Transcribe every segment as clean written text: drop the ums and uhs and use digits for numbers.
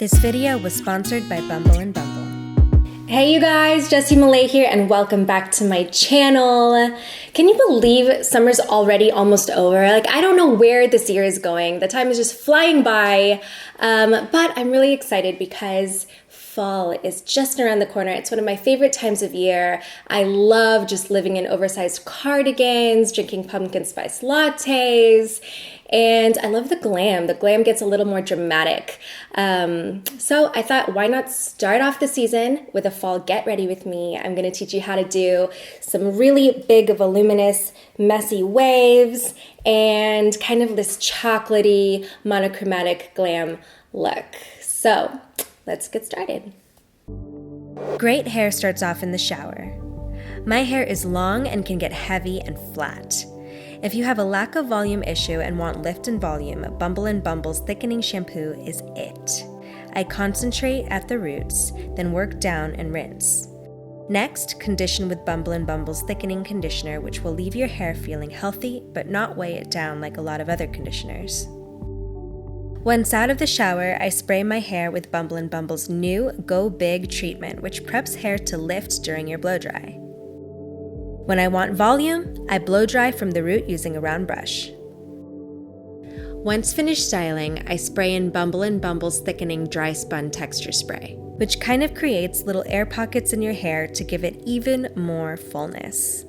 This video was sponsored by Bumble and Bumble. Hey you guys, Jessi Malay here and welcome back to my channel. Can you believe summer's already almost over? I don't know where this year is going. The time is just flying by, but I'm really excited because fall is just around the corner. It's one of my favorite times of year. I love just living in oversized cardigans, drinking pumpkin spice lattes, and I love the glam. The glam gets a little more dramatic. So I thought, why not start off the season with a fall get ready with me? I'm gonna teach you how to do some really big, voluminous, messy waves and kind of this chocolatey, monochromatic glam look. So let's get started. Great hair starts off in the shower. My hair is long and can get heavy and flat. If you have a lack of volume issue and want lift and volume, Bumble and Bumble's Thickening shampoo is it. I concentrate at the roots, then work down and rinse. Next, condition with Bumble and Bumble's Thickening conditioner, which will leave your hair feeling healthy but not weigh it down like a lot of other conditioners. Once out of the shower, I spray my hair with Bumble and Bumble's new Go Big treatment, which preps hair to lift during your blow dry. When I want volume, I blow dry from the root using a round brush. Once finished styling, I spray in Bumble and Bumble's Thickening Dry Spun Texture Spray, which kind of creates little air pockets in your hair to give it even more fullness.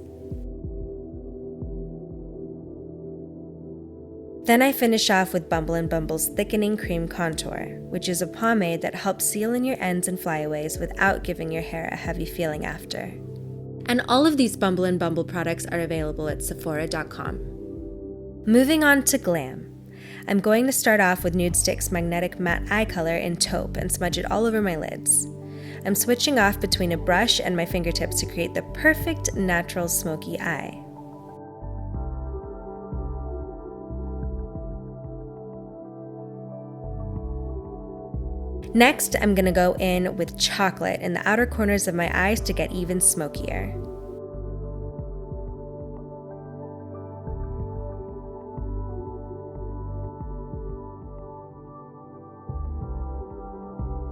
Then I finish off with Bumble and Bumble's Thickening Cream Contour, which is a pomade that helps seal in your ends and flyaways without giving your hair a heavy feeling after. And all of these Bumble and Bumble products are available at Sephora.com. Moving on to glam. I'm going to start off with Nude Stick's Magnetic Matte Eye Color in taupe and smudge it all over my lids. I'm switching off between a brush and my fingertips to create the perfect natural smoky eye. Next, I'm going to go in with chocolate in the outer corners of my eyes to get even smokier.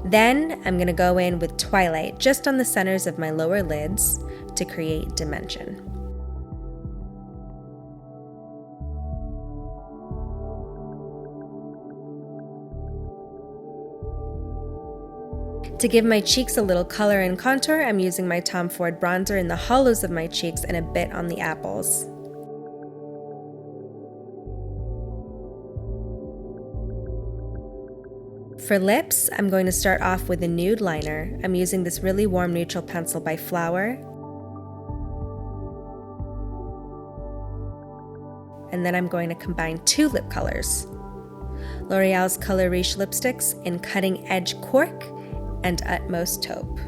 Then, I'm going to go in with Twilight just on the centers of my lower lids to create dimension. To give my cheeks a little color and contour, I'm using my Tom Ford bronzer in the hollows of my cheeks and a bit on the apples. For lips, I'm going to start off with a nude liner. I'm using this really warm neutral pencil by Flower. And then I'm going to combine two lip colors. L'Oreal's Color Riche lipsticks in Cutting Edge Cork and Utmost Taupe.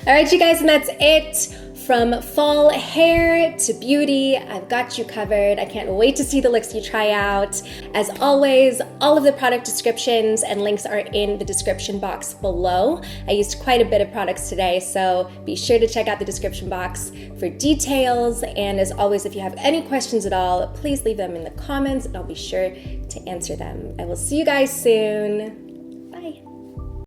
All right, you guys, and that's it. From fall hair to beauty, I've got you covered. I can't wait to see the looks you try out. As always, all of the product descriptions and links are in the description box below. I used quite a bit of products today, so be sure to check out the description box for details. And as always, if you have any questions at all, please leave them in the comments and I'll be sure to answer them. I will see you guys soon.